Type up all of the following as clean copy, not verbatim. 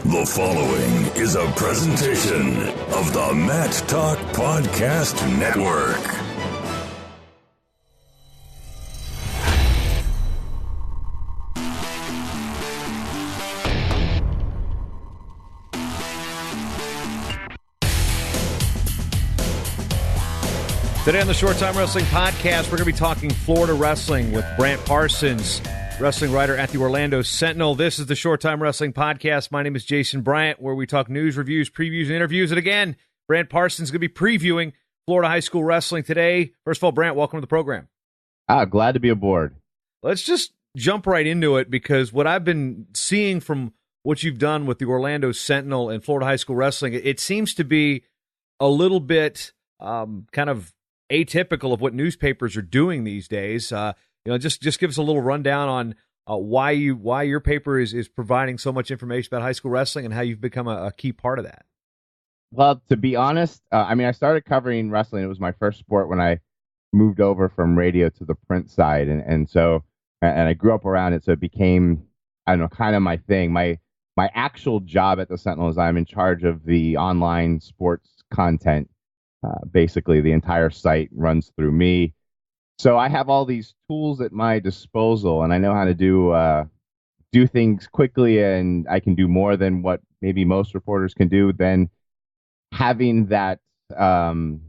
The following is a presentation of the Matt Talk Podcast Network. Today on the Short Time Wrestling Podcast, we're going to be talking Florida wrestling with Brant Parsons, wrestling writer at the Orlando Sentinel. This is the Short Time Wrestling Podcast. My name is Jason Bryant, where we talk news, reviews, previews, and interviews. And again, Brant Parsons is going to be previewing Florida high school wrestling today. First of all, Brant, welcome to the program. Glad to be aboard. Let's just jump right into it, because what I've been seeing from what you've done with the Orlando Sentinel and Florida high school wrestling, it seems to be a little bit kind of atypical of what newspapers are doing these days. Just give us a little rundown on why your paper is providing so much information about high school wrestling and how you've become a key part of that. Well, to be honest, I started covering wrestling. It was my first sport when I moved over from radio to the print side, and I grew up around it, so it became, kind of my thing. My actual job at the Sentinel is I'm in charge of the online sports content. Basically, the entire site runs through me. So I have all these tools at my disposal, and I know how to do things quickly, and I can do more than what maybe most reporters can do. Then having that carte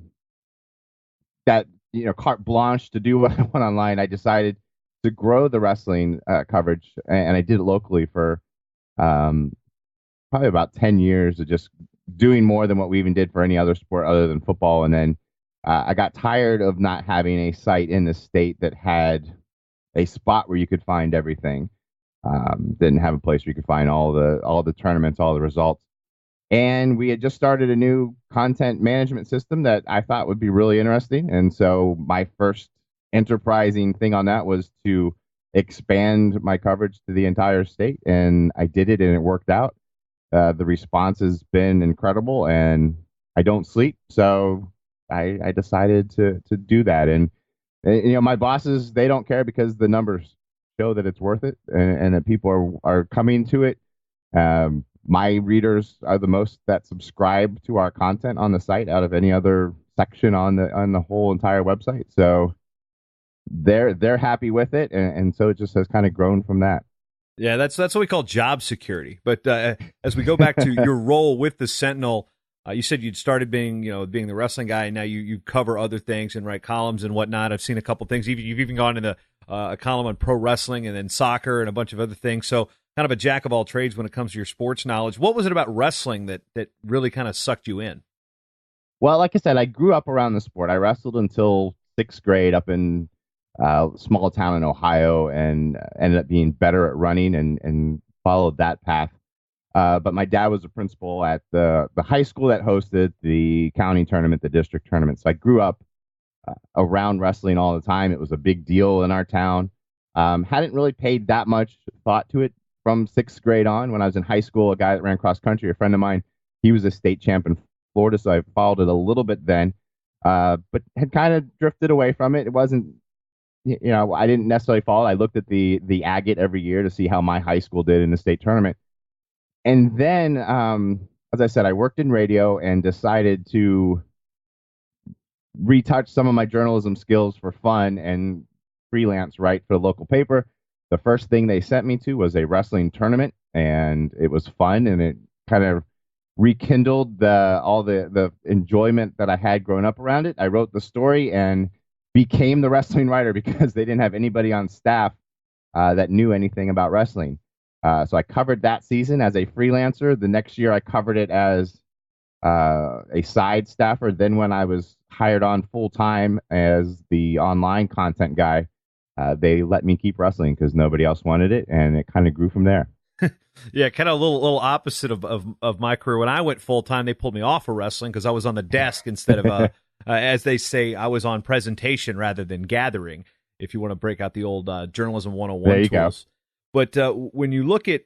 blanche to do what I want online, I decided to grow the wrestling coverage, and I did it locally for probably about 10 years of just doing more than what we even did for any other sport other than football. And then I got tired of not having a site in the state that had a spot where you could find everything. Didn't have a place where you could find all the tournaments, all the results. And we had just started a new content management system that I thought would be really interesting. And so my first enterprising thing on that was to expand my coverage to the entire state. And I did it, and it worked out. The response has been incredible, and I don't sleep, so I decided to do that. And my bosses, they don't care, because the numbers show that it's worth it, and that people are coming to it. My readers are the most that subscribe to our content on the site out of any other section on the whole entire website. So they're happy with it, and so it just has kind of grown from that. Yeah, that's what we call job security. But as we go back to your role with the Sentinel, you said you'd started being the wrestling guy, and now you cover other things and write columns and whatnot. I've seen a couple things. You've even gone into a column on pro wrestling and then soccer and a bunch of other things. So kind of a jack of all trades when it comes to your sports knowledge. What was it about wrestling that really kind of sucked you in? Well, like I said, I grew up around the sport. I wrestled until 6th grade up in small town in Ohio, and ended up being better at running and followed that path. But my dad was a principal at the high school that hosted the county tournament, the district tournament. So I grew up around wrestling all the time. It was a big deal in our town. Hadn't really paid that much thought to it from 6th grade on. When I was in high school, a guy that ran cross country, a friend of mine, he was a state champ in Florida, so I followed it a little bit then, but had kind of drifted away from it. It wasn't, I didn't necessarily follow. I looked at the agate every year to see how my high school did in the state tournament. And then, as I said, I worked in radio and decided to retouch some of my journalism skills for fun and freelance write for the local paper. The first thing they sent me to was a wrestling tournament, and it was fun, and it kind of rekindled all the enjoyment that I had growing up around it. I wrote the story and became the wrestling writer, because they didn't have anybody on staff that knew anything about wrestling. So I covered that season as a freelancer. The next year I covered it as a side staffer. Then when I was hired on full time as the online content guy, they let me keep wrestling because nobody else wanted it, and it kind of grew from there. Yeah, kind of a little opposite of my career. When I went full time, they pulled me off of wrestling because I was on the desk instead of as they say, I was on presentation rather than gathering, if you want to break out the old journalism 101 there you tools. Go. But when you look at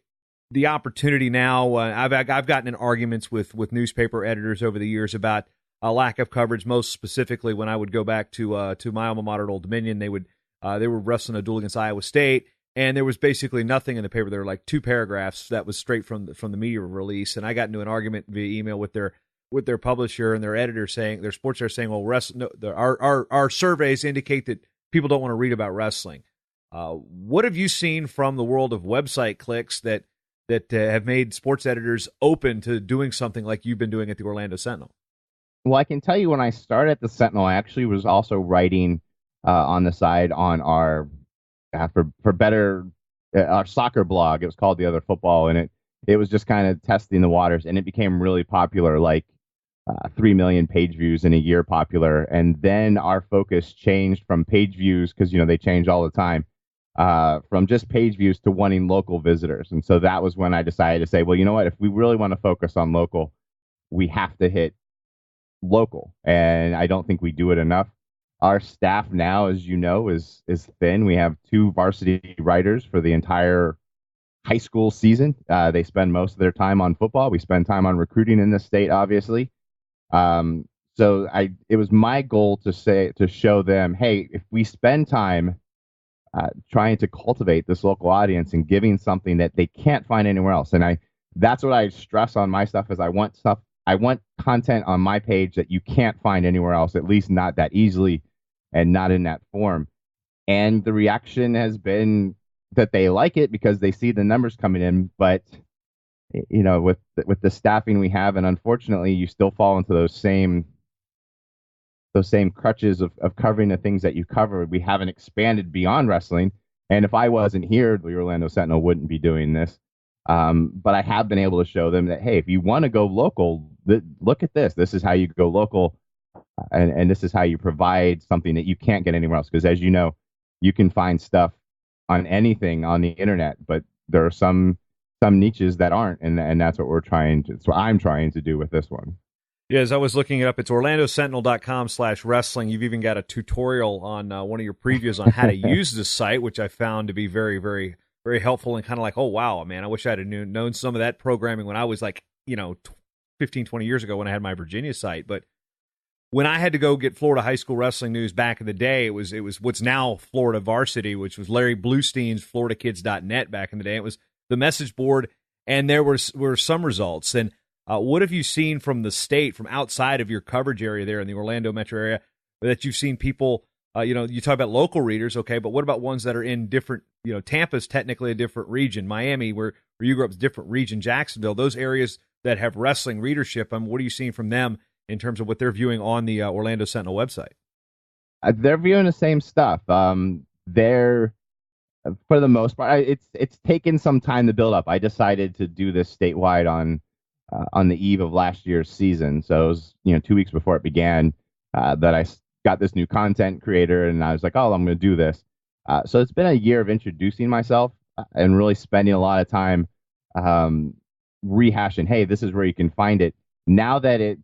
the opportunity now, I've gotten in arguments with newspaper editors over the years about a lack of coverage, most specifically when I would go back to my alma mater at Old Dominion. They were wrestling a duel against Iowa State, and there was basically nothing in the paper. There were like 2 paragraphs that was straight from the media release, and I got into an argument via email with their publisher and their editor saying, their sports editor saying, well, our surveys indicate that people don't want to read about wrestling. What have you seen from the world of website clicks that have made sports editors open to doing something like you've been doing at the Orlando Sentinel? Well, I can tell you when I started at the Sentinel, I actually was also writing on the side on our our soccer blog. It was called The Other Football, and it was just kind of testing the waters, and it became really popular, like 3 million page views in a year popular. And then our focus changed from page views, because they change all the time, from just page views to wanting local visitors. And so that was when I decided to say, well, you know what, if we really want to focus on local, we have to hit local. And I don't think we do it enough. Our staff now, as you know, is thin. We have 2 varsity writers for the entire high school season. They spend most of their time on football. We spend time on recruiting in this state, obviously. So it was my goal to show them, hey, if we spend time trying to cultivate this local audience and giving something that they can't find anywhere else. And that's what I stress on my stuff, is I want content on my page that you can't find anywhere else, at least not that easily and not in that form. And the reaction has been that they like it because they see the numbers coming in. But with the staffing we have, and unfortunately, you still fall into those same crutches of covering the things that you cover. We haven't expanded beyond wrestling. And if I wasn't here, the Orlando Sentinel wouldn't be doing this. But I have been able to show them that, hey, if you want to go local, look at this. This is how you go local. And this is how you provide something that you can't get anywhere else. Because as you know, you can find stuff on anything on the internet, but there are some niches that aren't. And that's what I'm trying to do with this one. Yeah, as I was looking it up, it's orlandosentinel.com/wrestling. You've even got a tutorial on one of your previews on how to use the site, which I found to be very, very, very helpful, and kind of like, oh, wow, man, I wish I'd have known some of that programming when I was 15, 20 years ago when I had my Virginia site. But when I had to go get Florida high school wrestling news back in the day, it was what's now Florida Varsity, which was Larry Bluestein's FloridaKids.net back in the day. It was the message board, and there were some results. And what have you seen from the state, from outside of your coverage area there in the Orlando metro area, that you've seen people, you talk about local readers, okay, but what about ones that are in different, Tampa's technically a different region, Miami, where you grew up, is a different region, Jacksonville, those areas that have wrestling readership, what are you seeing from them in terms of what they're viewing on the Orlando Sentinel website? They're viewing the same stuff. They're, for the most part, it's taken some time to build up. I decided to do this statewide on the eve of last year's season. So it was, 2 weeks before it began, that I got this new content creator, and I was like, oh, I'm going to do this. So it's been a year of introducing myself and really spending a lot of time rehashing, hey, this is where you can find it. Now that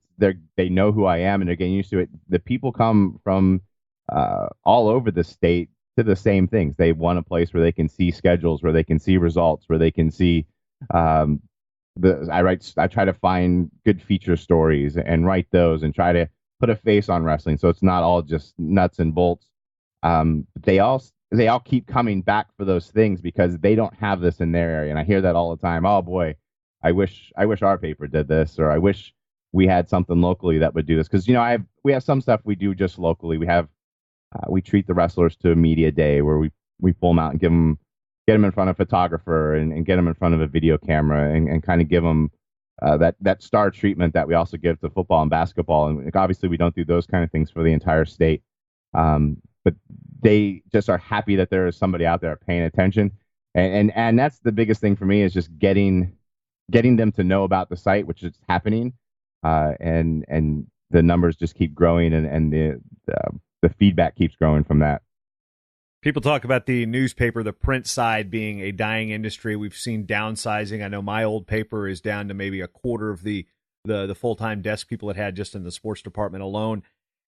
they know who I am and they're getting used to it, the people come from all over the state to the same things. They want a place where they can see schedules, where they can see results, where they can see I try to find good feature stories and write those and try to put a face on wrestling, so it's not all just nuts and bolts. They all keep coming back for those things because they don't have this in their area, and I hear that all the time. Oh boy, I wish our paper did this, or I wish we had something locally that would do this. Because we have some stuff we do just locally. We treat the wrestlers to a media day where we pull them out and get them in front of a photographer and get them in front of a video camera and kind of give them that star treatment that we also give to football and basketball. And obviously we don't do those kind of things for the entire state. But they just are happy that there is somebody out there paying attention. And that's the biggest thing for me, is just getting them to know about the site, which is happening. And the numbers just keep growing, and the feedback keeps growing from that. People talk about the newspaper, the print side, being a dying industry. We've seen downsizing. I know my old paper is down to maybe a quarter of the full-time desk people it had just in the sports department alone.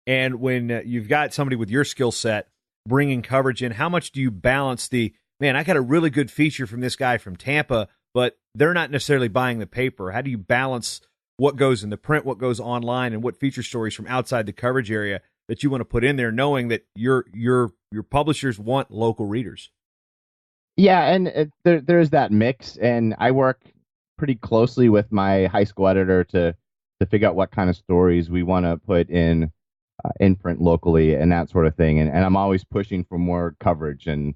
And when you've got somebody with your skill set bringing coverage in, how much do you balance I got a really good feature from this guy from Tampa, but they're not necessarily buying the paper. How do you balance what goes in the print, what goes online, and what feature stories from outside the coverage area that you want to put in there, knowing that your publishers want local readers? Yeah, and there's that mix, and I work pretty closely with my high school editor to figure out what kind of stories we want to put in print locally and that sort of thing. And I'm always pushing for more coverage and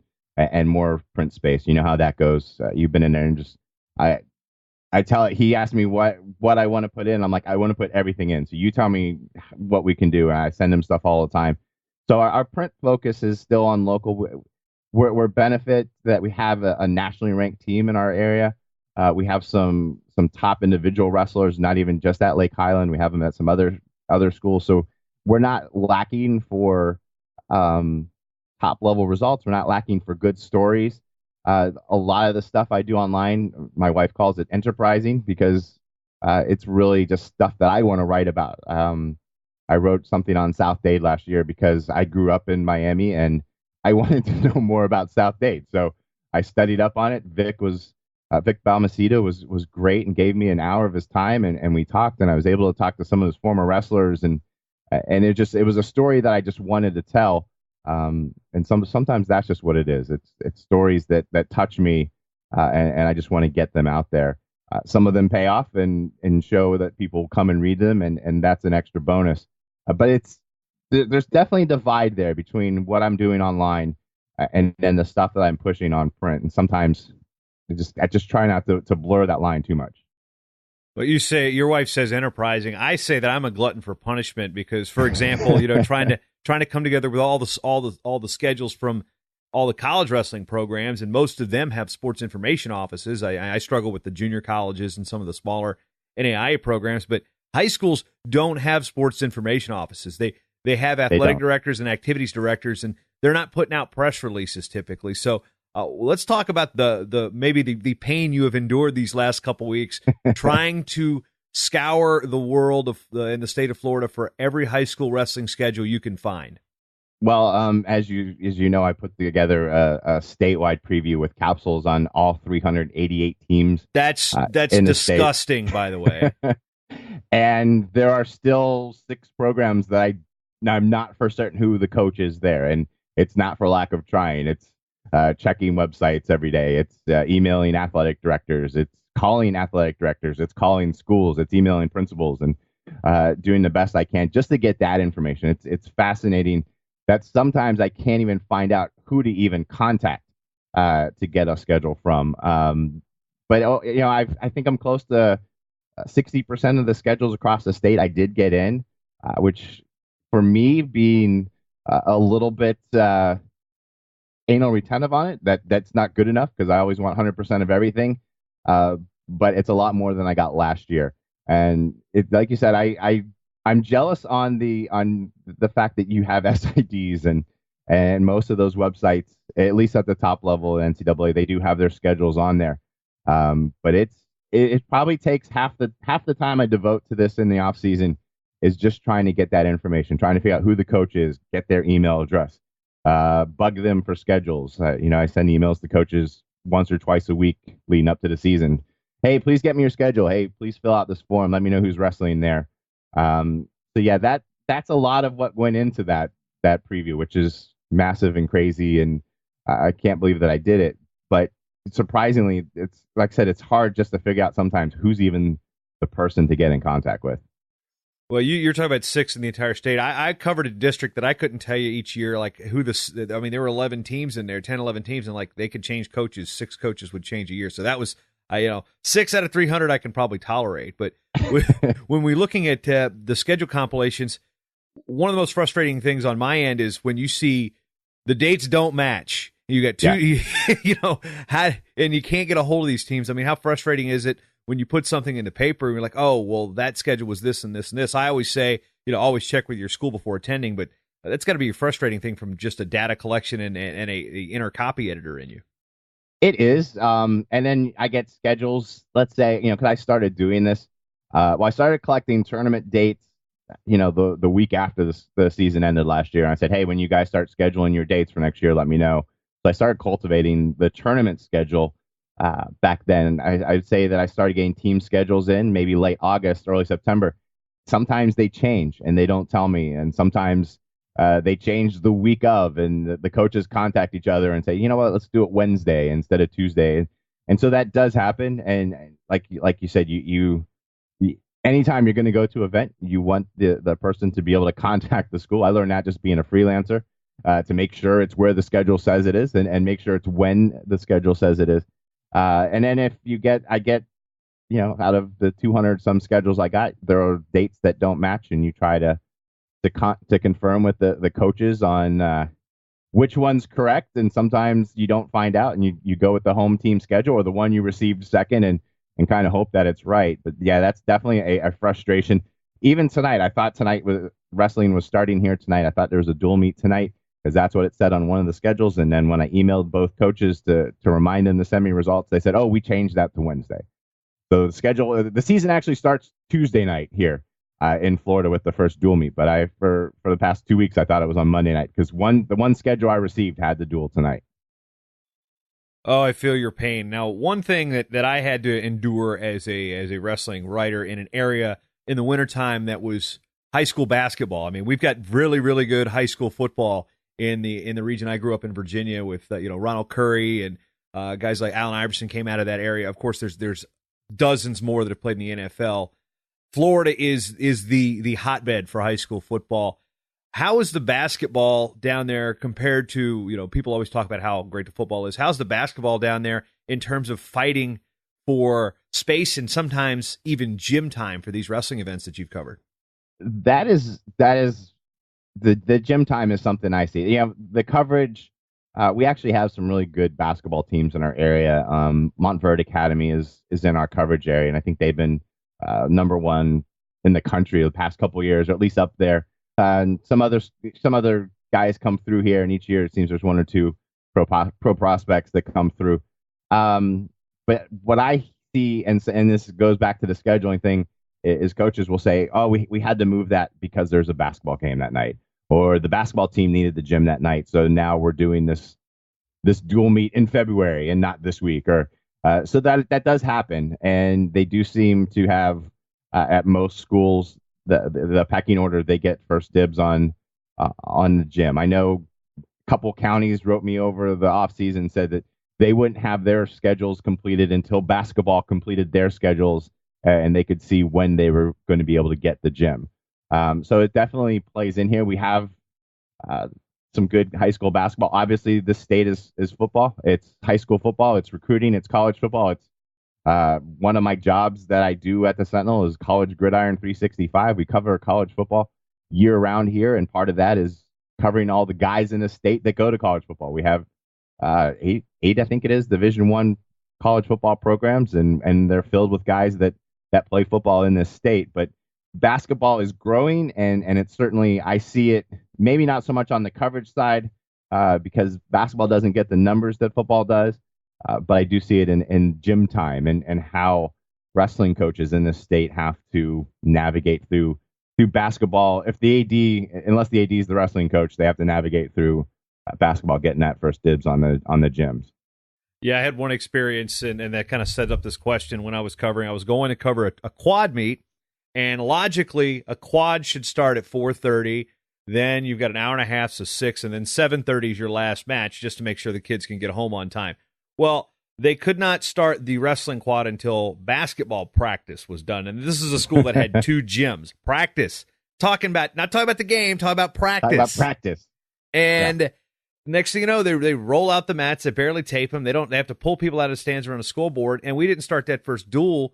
more print space. You know how that goes. You've been in there and just I he asked me what I want to put in. I'm like, I want to put everything in. So you tell me what we can do, and I send him stuff all the time. So our print focus is still on local. We're benefit that we have a nationally ranked team in our area. We have some top individual wrestlers, not even just at Lake Highland. We have them at some other schools. So we're not lacking for top level results. We're not lacking for good stories. A lot of the stuff I do online, my wife calls it enterprising because it's really just stuff that I want to write about. I wrote something on South Dade last year because I grew up in Miami and I wanted to know more about South Dade. So I studied up on it. Vic Balmaceda was great and gave me an hour of his time and we talked, and I was able to talk to some of his former wrestlers, and it was a story that I just wanted to tell. And sometimes that's just what it is. It's stories that touch me, and I just want to get them out there. Some of them pay off and show that people come and read them, and that's an extra bonus. But there's definitely a divide there between what I'm doing online and the stuff that I'm pushing on print. And sometimes I just try not to blur that line too much. But you say your wife says enterprising. I say that I'm a glutton for punishment because, for example, trying to come together with all the schedules from all the college wrestling programs, and most of them have sports information offices. I struggle with the junior colleges and some of the smaller NAIA programs, but high schools don't have sports information offices. They have athletic directors and activities directors, and they're not putting out press releases typically. So let's talk about the pain you have endured these last couple weeks trying to scour the world in the state of Florida for every high school wrestling schedule you can find. Well, as you know, I put together a statewide preview with capsules on all 388 teams. That's disgusting, by the way. And there are still 6 programs that I'm not for certain who the coach is there, and it's not for lack of trying. It's checking websites every day. It's emailing athletic directors. It's calling athletic directors. It's calling schools. It's emailing principals, and doing the best I can just to get that information. It's fascinating that sometimes I can't even find out who to even contact to get a schedule from. But I think I'm close to 60% of the schedules across the state I did get in, which for me being a little bit anal retentive on it, that's not good enough because I always want 100% of everything. But it's a lot more than I got last year. And like you said, I'm jealous on the fact that you have SIDs and most of those websites, at least at the top level of NCAA, they do have their schedules on there. But it probably takes half the time I devote to this in the off season is just trying to get that information, trying to figure out who the coach is, get their email address, bug them for schedules. I send emails to coaches once or twice a week leading up to the season. Hey, please get me your schedule. Hey, please fill out this form. Let me know who's wrestling there. So yeah, that's a lot of what went into that preview, which is massive and crazy, and I can't believe that I did it. But surprisingly, it's like I said, it's hard just to figure out sometimes who's even the person to get in contact with. Well, you're talking about 6 in the entire state. I covered a district that I couldn't tell you each year, like there were 11 teams in there, 10, 11 teams, and like they could change coaches. 6 coaches would change a year. So that was, 6 out of 300 I can probably tolerate. But when we're looking at the schedule compilations, one of the most frustrating things on my end is when you see the dates don't match. You got 2, and you can't get a hold of these teams. I mean, how frustrating is it when you put something in the paper and you're like, oh, well, that schedule was this and this and this. I always say, always check with your school before attending, but that's got to be a frustrating thing from just a data collection and a inner copy editor in you. It is. And then I get schedules, let's say, because I started doing this. I started collecting tournament dates, the week after the season ended last year. And I said, hey, when you guys start scheduling your dates for next year, let me know. So I started cultivating the tournament schedule back then. I'd say that I started getting team schedules in maybe late August, early September. Sometimes they change and they don't tell me. And sometimes they change the week of, and the coaches contact each other and say, you know what, let's do it Wednesday instead of Tuesday. And so that does happen. And like you said, you anytime you're going to go to an event, you want the person to be able to contact the school. I learned that just being a freelancer, to make sure it's where the schedule says it is, and make sure it's when the schedule says it is. And then if I get, out of the 200 some schedules I got, there are dates that don't match, and you try to confirm with the coaches on which one's correct. And sometimes you don't find out, and you go with the home team schedule or the one you received second, and kind of hope that it's right. But yeah, that's definitely a frustration. Even tonight, I thought wrestling was starting here tonight. I thought there was a dual meet tonight, because that's what it said on one of the schedules. And then when I emailed both coaches to remind them to send me results, they said, oh, we changed that to Wednesday. So the season actually starts Tuesday night here in Florida with the first dual meet. But for the past 2 weeks, I thought it was on Monday night, because the one schedule I received had the dual tonight. Oh, I feel your pain. Now, one thing that I had to endure as a wrestling writer in an area in the wintertime that was high school basketball. I mean, we've got really, really good high school football in the region. I grew up in Virginia with Ronald Curry and guys like Allen Iverson came out of that area. Of course, there's dozens more that have played in the NFL. Florida is the hotbed for high school football. How is the basketball down there compared to, people always talk about how great the football is. How's the basketball down there in terms of fighting for space and sometimes even gym time for these wrestling events that you've covered? That is the gym time is something I see. The coverage, we actually have some really good basketball teams in our area. Montverde Academy is in our coverage area, and I think they've been number one in the country the past couple of years, or at least up there. And some other guys come through here, and each year it seems there's one or two pro prospects that come through. But what I see, and this goes back to the scheduling thing, is coaches will say, oh, we had to move that because there's a basketball game that night, or the basketball team needed the gym that night, so now we're doing this dual meet in February and not this week. Or so that does happen, and they do seem to have at most schools the pecking order. They get first dibs on the gym. I know a couple counties wrote me over the offseason and said that they wouldn't have their schedules completed until basketball completed their schedules, and they could see when they were going to be able to get the gym. So it definitely plays in here. We have some good high school basketball. Obviously, the state is football. It's high school football. It's recruiting. It's college football. It's one of my jobs that I do at the Sentinel is College Gridiron 365. We cover college football year round here, and part of that is covering all the guys in the state that go to college football. We have eight, I think it is, Division I college football programs, and they're filled with guys that play football in this state. But basketball is growing, and it's certainly, I see it maybe not so much on the coverage side because basketball doesn't get the numbers that football does. But I do see it in gym time and how wrestling coaches in this state have to navigate through basketball. If the AD, unless the AD is the wrestling coach, they have to navigate through basketball, getting that first dibs on the gyms. Yeah, I had one experience, and that kind of set up this question when I was covering. I was going to cover a quad meet, and logically, a quad should start at 4:30. Then you've got an hour and a half, so 6, and then 7:30 is your last match, just to make sure the kids can get home on time. Well, they could not start the wrestling quad until basketball practice was done. And this is a school that had 2 gyms. Practice. Not talking about the game, talking about practice. Talking about practice. And next thing you know, they roll out the mats. They barely tape them. They have to pull people out of the stands around a scoreboard. And we didn't start that first duel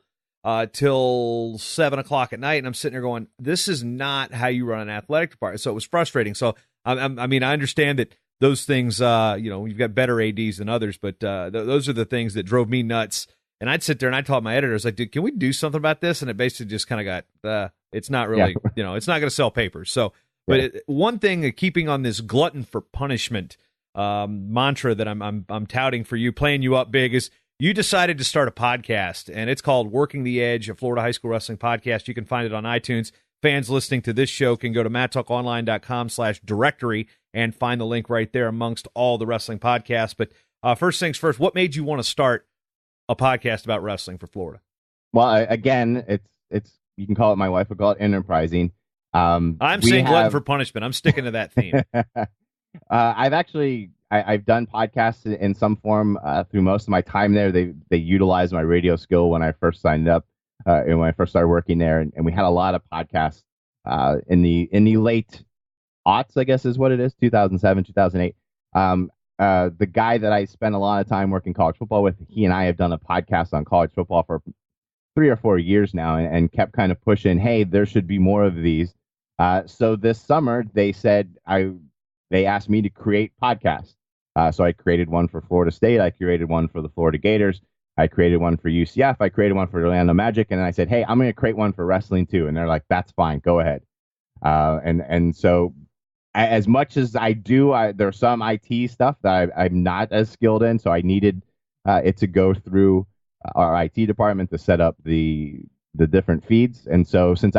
till 7 o'clock at night. And I'm sitting there going, this is not how you run an athletic department. So it was frustrating. So, I understand that those things, you've got better ADs than others, but those are the things that drove me nuts. And I'd sit there and I'd tell my editors, like, dude, can we do something about this? And it basically just kind of got, it's not really, it's not going to sell papers. So, but one thing, keeping on this glutton for punishment mantra that I'm touting for you, playing you up big, is you decided to start a podcast, and it's called Working the Edge, a Florida high school wrestling podcast. You can find it on iTunes. Fans listening to this show can go to mattalkonline.com/directory and find the link right there amongst all the wrestling podcasts. But first things first, what made you want to start a podcast about wrestling for Florida? Well, again, it's you can call it, my wife would call it enterprising. I'm saying glutton for punishment. I'm sticking to that theme. I've done podcasts in some form through most of my time there. They utilized my radio skill when I first signed up and when I first started working there, and we had a lot of podcasts in the late aughts, I guess is what it is, 2007, 2008. The guy that I spent a lot of time working college football with, he and I have done a podcast on college football for 3 or 4 years now, and kept kind of pushing, hey, there should be more of these. So this summer they asked me to create podcasts. So I created one for Florida State. I created one for the Florida Gators. I created one for UCF. I created one for Orlando Magic. And then I said, hey, I'm going to create one for wrestling too. And they're like, that's fine. Go ahead. And so as much as I do, there's some IT stuff that I'm not as skilled in. So I needed it to go through our IT department to set up the different feeds. And so since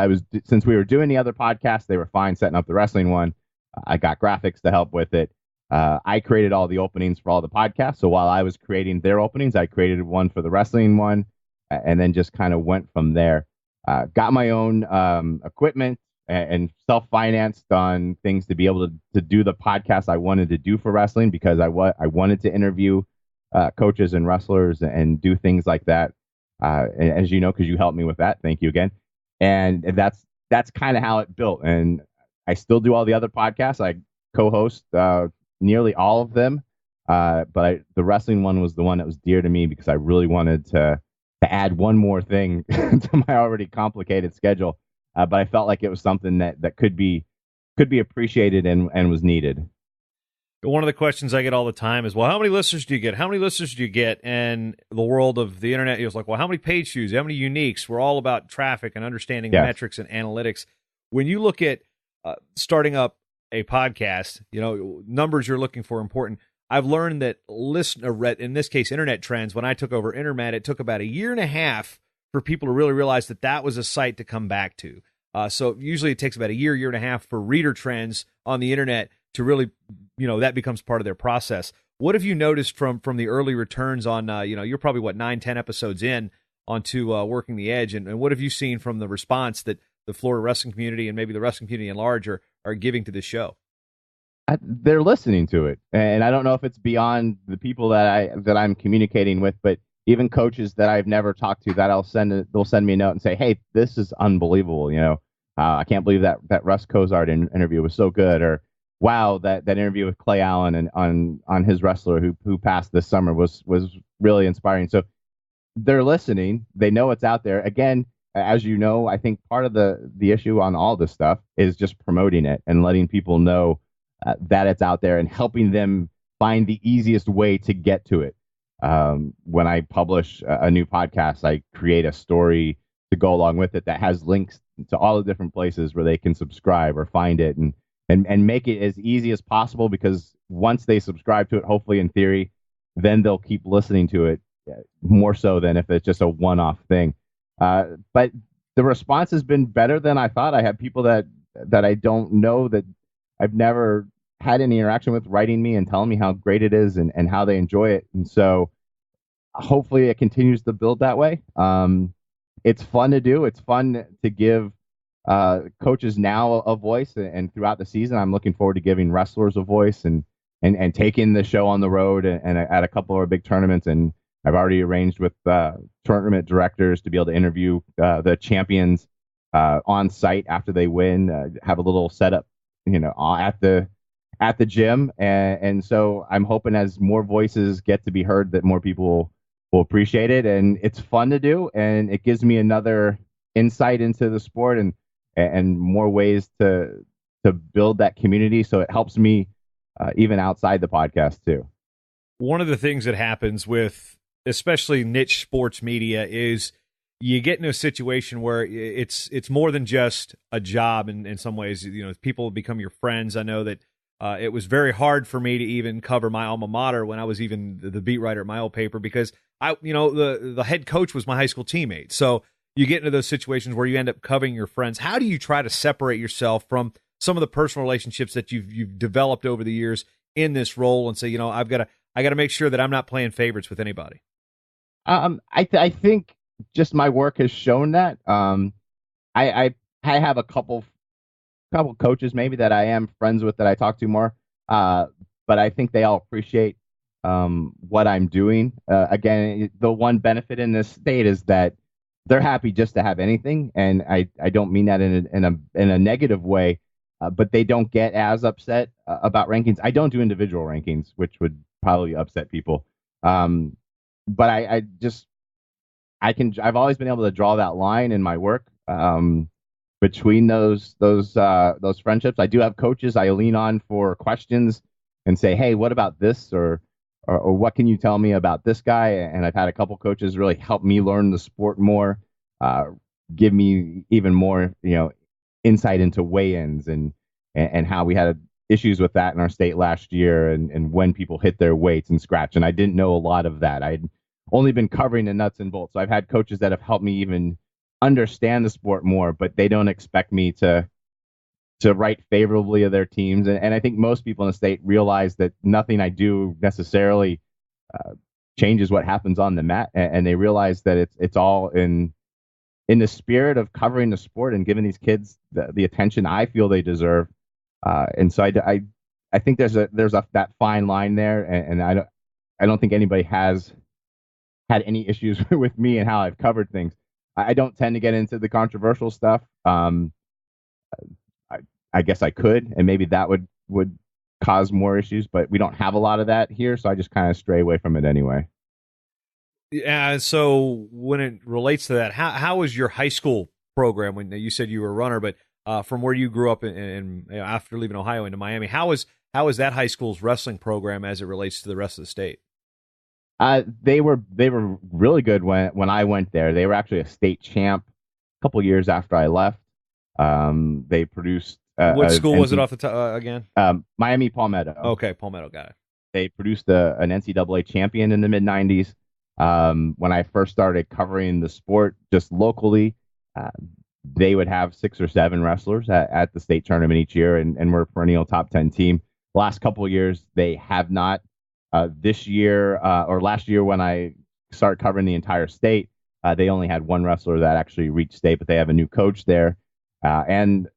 we were doing the other podcast, they were fine setting up the wrestling one. I got graphics to help with it. I created all the openings for all the podcasts. So while I was creating their openings, I created one for the wrestling one, and then just kind of went from there. Got my own equipment and self-financed on things to be able to do the podcast I wanted to do for wrestling, because I wanted to interview coaches and wrestlers and do things like that. As you know, because you helped me with that. Thank you again. And that's kind of how it built. And I still do all the other podcasts. I co-host nearly all of them. But the wrestling one was the one that was dear to me, because I really wanted to add one more thing to my already complicated schedule. But I felt like it was something that could be appreciated and was needed. One of the questions I get all the time is, well, how many listeners do you get? How many listeners do you get? And the world of the internet, it was like, well, how many page views? How many uniques? We're all about traffic and understanding metrics and analytics. When you look at starting up a podcast, numbers you're looking for are important. I've learned that in this case, internet trends, when I took over Internet, it took about 1.5 years for people to really realize that was a site to come back to. So usually it takes about 1.5 for reader trends on the internet to really, that becomes part of their process. What have you noticed from the early returns on, you're probably 9-10 episodes in onto Working the Edge, and what have you seen from the response that the Florida wrestling community and maybe the wrestling community in large are giving to this show? They're listening to it, and I don't know if it's beyond the people that I'm communicating with, but even coaches that I've never talked to, they'll send me a note and say, hey, this is unbelievable. I can't believe that Russ Cozart interview was so good, or wow, that interview with Clay Allen and on his wrestler who passed this summer was really inspiring. So they're listening. They know it's out there. Again, as you know, I think part of the issue on all this stuff is just promoting it and letting people know that it's out there and helping them find the easiest way to get to it. When I publish a new podcast, I create a story to go along with it that has links to all the different places where they can subscribe or find it, and make it as easy as possible, because once they subscribe to it, hopefully in theory, then they'll keep listening to it more so than if it's just a one-off thing. But the response has been better than I thought. I have people that I don't know, that I've never had any interaction with, writing me and telling me how great it is and how they enjoy it. And so hopefully it continues to build that way. It's fun to do. It's fun to give coaches now a voice, and throughout the season, I'm looking forward to giving wrestlers a voice and taking the show on the road and at a couple of our big tournaments. And I've already arranged with tournament directors to be able to interview the champions on site after they win, have a little setup, at the gym. And so I'm hoping as more voices get to be heard, that more people will appreciate it. And it's fun to do. And it gives me another insight into the sport and more ways to build that community. So it helps me even outside the podcast too. One of the things that happens with especially niche sports media is you get into a situation where it's more than just a job. In some ways, people become your friends. I know that it was very hard for me to even cover my alma mater when I was even the beat writer at my old paper, because the head coach was my high school teammate. So you get into those situations where you end up covering your friends. How do you try to separate yourself from some of the personal relationships that you've developed over the years in this role, and say, I got to make sure that I'm not playing favorites with anybody? I think just my work has shown that. I have a couple couple coaches maybe that I am friends with that I talk to more. But I think they all appreciate what I'm doing. Again, the one benefit in this state is that they're happy just to have anything, and I don't mean that in a negative way, but they don't get as upset about rankings. I don't do individual rankings, which would probably upset people. But I've always been able to draw that line in my work between those friendships. I do have coaches I lean on for questions and say, hey, what about this, or what can you tell me about this guy? And I've had a couple coaches really help me learn the sport more, give me even more, insight into weigh-ins and how we had issues with that in our state last year, and when people hit their weights and scratch. And I didn't know a lot of that. I'd only been covering the nuts and bolts. So I've had coaches that have helped me even understand the sport more, but they don't expect me to write favorably of their teams. And I think most people in the state realize that nothing I do necessarily changes what happens on the mat, and they realize that it's all in the spirit of covering the sport and giving these kids the attention I feel they deserve. And so I think there's that fine line there, and I don't think anybody has had any issues with me and how I've covered things. I don't tend to get into the controversial stuff. I guess I could, and maybe that would cause more issues, but we don't have a lot of that here, so I just kind of stray away from it anyway. Yeah. So when it relates to that, how was your high school program when you said you were a runner, but from where you grew up in after leaving Ohio into Miami, how was that high school's wrestling program as it relates to the rest of the state? They were really good when I went there. They were actually a state champ a couple years after I left. They produced. What school was it off the top again? Miami Palmetto. Okay, Palmetto, got it. They produced an NCAA champion in the mid '90s. When I first started covering the sport just locally, they would have 6 or 7 wrestlers at the state tournament each year, and we're a perennial top 10 team. Last couple of years, they have not. This year or last year, when I started covering the entire state, they only had 1 wrestler that actually reached state, but they have a new coach there. And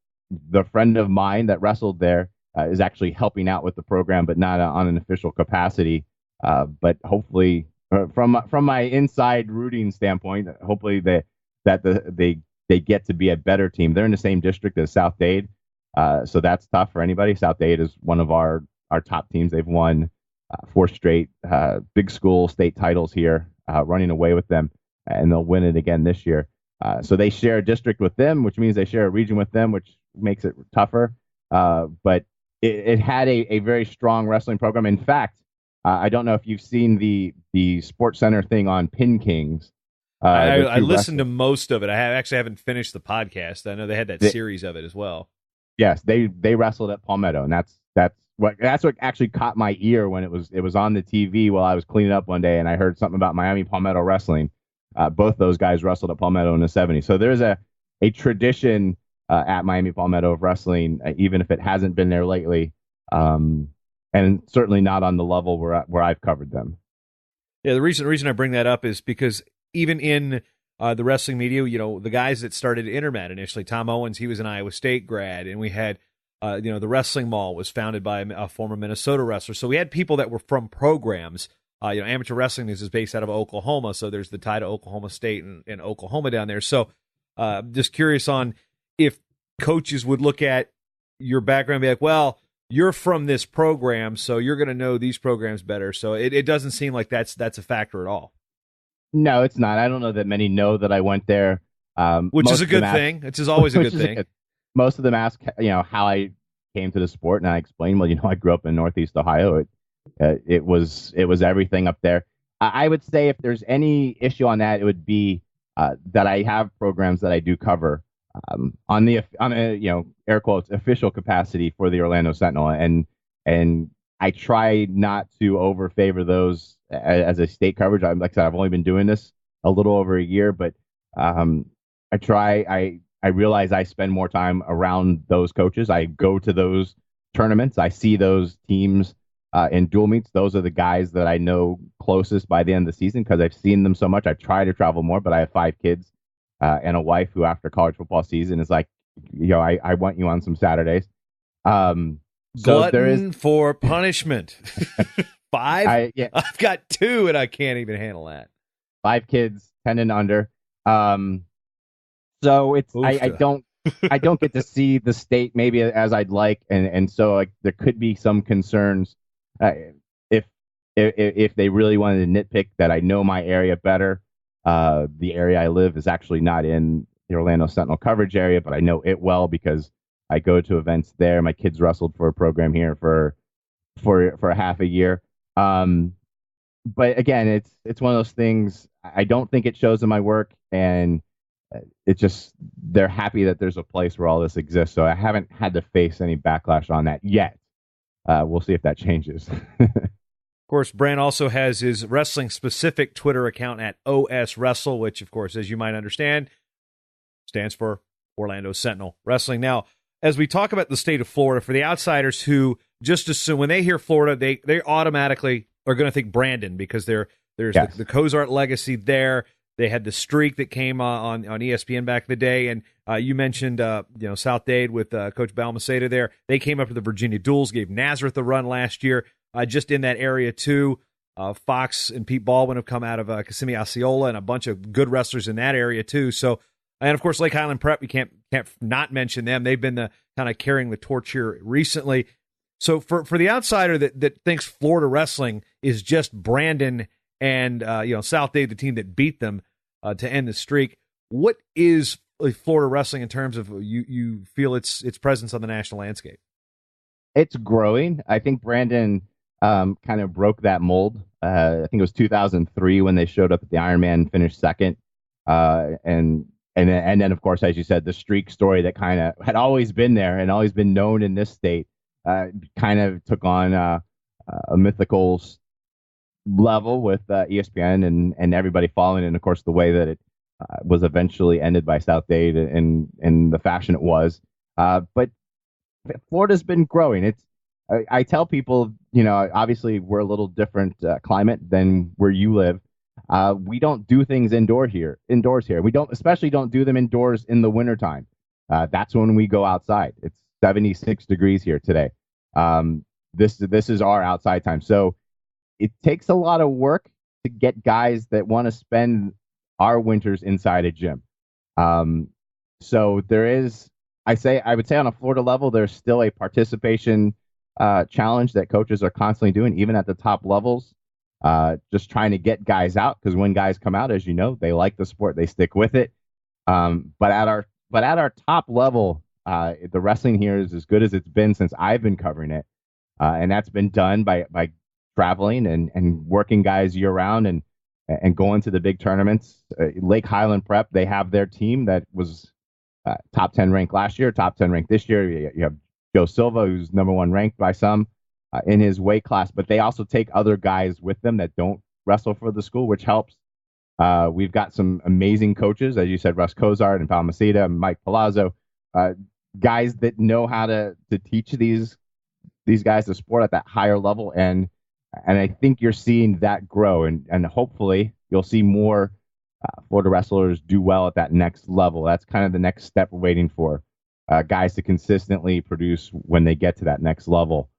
the friend of mine that wrestled there is actually helping out with the program, but not on an official capacity. But hopefully, from my inside rooting standpoint, hopefully they get to be a better team. They're in the same district as South Dade, so that's tough for anybody. South Dade is one of our top teams. They've won 4 straight big school state titles here, running away with them, and they'll win it again this year. So they share a district with them, which means they share a region with them, which makes it tougher. But it had a very strong wrestling program. In fact, I don't know if you've seen the Sports Center thing on Pin Kings. I listened to most of it. I actually haven't finished the podcast. I know they had that series of it as well. Yes, they wrestled at Palmetto, and that's what actually caught my ear when it was on the TV while I was cleaning up one day, and I heard something about Miami Palmetto wrestling. Both those guys wrestled at Palmetto in the '70s. So there's a tradition at Miami Palmetto of wrestling, even if it hasn't been there lately, and certainly not on the level where I've covered them. Yeah, the reason I bring that up is because even in the wrestling media, the guys that started Intermat initially, Tom Owens, he was an Iowa State grad, and we had, the Wrestling Mall was founded by a former Minnesota wrestler. So we had people that were from programs. Amateur wrestling is based out of Oklahoma, so there's the tie to Oklahoma State and Oklahoma down there. So just curious on if coaches would look at your background and be like, well, you're from this program, so you're going to know these programs better. So it doesn't seem like that's a factor at all. No, it's not. I don't know that many know that I went there. Which is a good thing. It's always a good thing. Most of them ask, how I came to the sport, and I explain, well, I grew up in Northeast Ohio. It was everything up there. I would say if there's any issue on that, it would be that I have programs that I do cover on a air quotes official capacity for the Orlando Sentinel, and I try not to overfavor those as a state coverage. Like I said, I've only been doing this a little over a year, but I realize I spend more time around those coaches. I go to those tournaments. I see those teams in dual meets. Those are the guys that I know closest by the end of the season because I've seen them so much. I try to travel more, but I have 5 kids and a wife who after college football season is like, I want you on some Saturdays. So there is Glutton for punishment. 5? yeah, I've got 2 and I can't even handle that. 5 kids, 10 and under. So it's I don't get to see the state maybe as I'd like, and so like there could be some concerns if if they really wanted to nitpick that. I know my area better. The area I live is actually not in the Orlando Sentinel coverage area, but I know it well because I go to events there. My kids wrestled for a program here for a half a year. But again, it's one of those things. I don't think it shows in my work, and it just they're happy that there's a place where all this exists. So I haven't had to face any backlash on that yet. We'll see if that changes. Of course, Brant also has his wrestling-specific Twitter account at OS Wrestle, which, of course, as you might understand, stands for Orlando Sentinel Wrestling. Now, as we talk about the state of Florida, for the outsiders who just assume when they hear Florida, they automatically are going to think Brandon because there's Yes. the Cozart legacy there. They had the streak that came on ESPN back in the day, and you mentioned South Dade with Coach Balmaceda there. They came up to the Virginia Duels, gave Nazareth a run last year, just in that area too. Fox and Pete Baldwin have come out of Kissimmee Osceola, and a bunch of good wrestlers in that area too. So, and of course Lake Highland Prep, you can't not mention them. They've been the kind of carrying the torch here recently. So for the outsider that thinks Florida wrestling is just Brandon and South Dade, the team that beat them to end the streak, what is Florida wrestling in terms of you feel its presence on the national landscape? It's growing. I think Brandon kind of broke that mold. I think it was 2003 when they showed up at the Ironman and finished second. And then, of course, as you said, the streak story that kind of had always been there and always been known in this state kind of took on a mythical level with ESPN and everybody following. And of course, the way that it was eventually ended by South Dade in the fashion it was. But Florida's been growing. I tell people, obviously we're a little different climate than where you live. We don't do things indoors here. We especially don't do them indoors in the wintertime. That's when we go outside. It's 76 degrees here today. This is our outside time. So it takes a lot of work to get guys that want to spend our winters inside a gym. So there is, I would say on a Florida level, there's still a participation challenge that coaches are constantly doing, even at the top levels, just trying to get guys out, because when guys come out, as you know, they like the sport, they stick with it. But at our top level, the wrestling here is as good as it's been since I've been covering it, and that's been done by traveling and working guys year round and going to the big tournaments. Lake Highland Prep, they have their team that was top 10 ranked last year, top 10 ranked this year. You have Joe Silva, who's number 1 ranked by some in his weight class, but they also take other guys with them that don't wrestle for the school, which helps. We've got some amazing coaches, as you said, Russ Cozart and Palmaceda and Mike Palazzo, guys that know how to teach these guys the sport at that higher level. And I think you're seeing that grow, and hopefully you'll see more Florida wrestlers do well at that next level. That's kind of the next step we're waiting for, guys to consistently produce when they get to that next level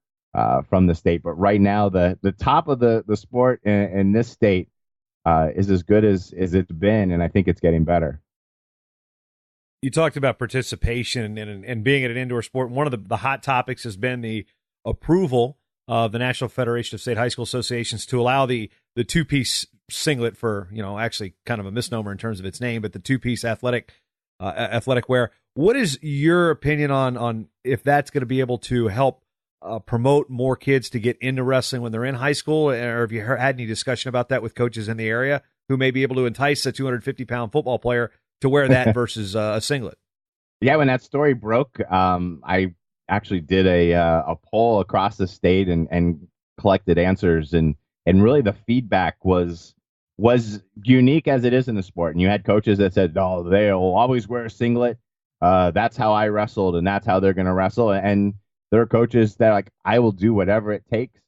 from the state. But right now, the top of the sport in this state is as good as it's been, and I think it's getting better. You talked about participation and being at an indoor sport. One of the hot topics has been the approval of the National Federation of State High School Associations to allow the two-piece singlet for, actually kind of a misnomer in terms of its name, but the two-piece athletic wear. What is your opinion on if that's going to be able to help promote more kids to get into wrestling when they're in high school? Or have you had any discussion about that with coaches in the area who may be able to entice a 250-pound football player to wear that versus a singlet? Yeah, when that story broke, I actually did a poll across the state and collected answers, and really the feedback was unique as it is in the sport. And you had coaches that said, "Oh, they'll always wear a singlet. That's how I wrestled, and that's how they're going to wrestle." And there are coaches that are like, "I will do whatever it takes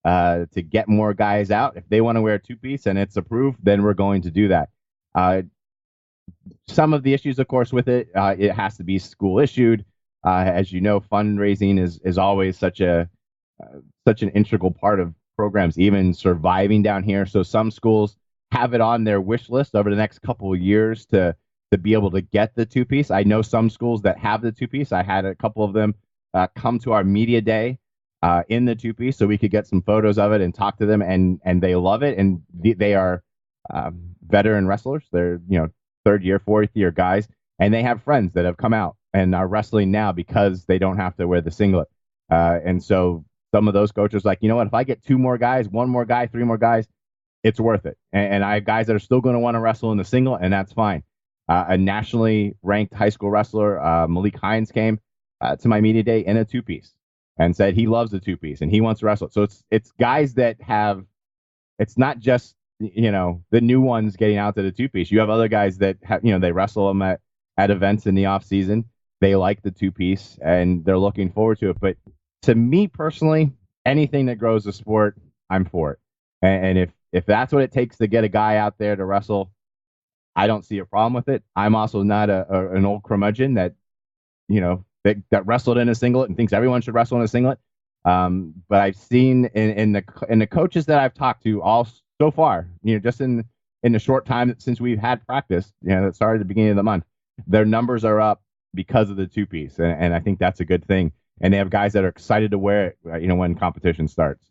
to get more guys out. If they want to wear a two-piece and it's approved, then we're going to do that." some of the issues, of course, with it, it has to be school issued. As you know, fundraising is always such an integral part of programs, even surviving down here. So some schools have it on their wish list over the next couple of years to be able to get the two-piece. I know some schools that have the two-piece. I had a couple of them come to our media day in the two-piece so we could get some photos of it and talk to them, and they love it. And they are veteran wrestlers. They're, third year, fourth year guys, and they have friends that have come out and are wrestling now because they don't have to wear the singlet. And so some of those coaches are like, you know what, if I get two more guys, one more guy, three more guys, it's worth it. And I have guys that are still going to want to wrestle in the singlet, and that's fine. A nationally ranked high school wrestler, Malik Hines, came to my media day in a two-piece and said he loves the two-piece and he wants to wrestle. So it's guys that have, it's not just, the new ones getting out to the two-piece. You have other guys that have, they wrestle them at events in the off season. They like the two-piece and they're looking forward to it. But to me personally, anything that grows the sport, I'm for it. And if that's what it takes to get a guy out there to wrestle, I don't see a problem with it. I'm also not an old curmudgeon that wrestled in a singlet and thinks everyone should wrestle in a singlet. But I've seen in the coaches that I've talked to all so far, just in the short time since we've had practice, that started at the beginning of the month, their numbers are up because of the two-piece, and I think that's a good thing. And they have guys that are excited to wear it, when competition starts.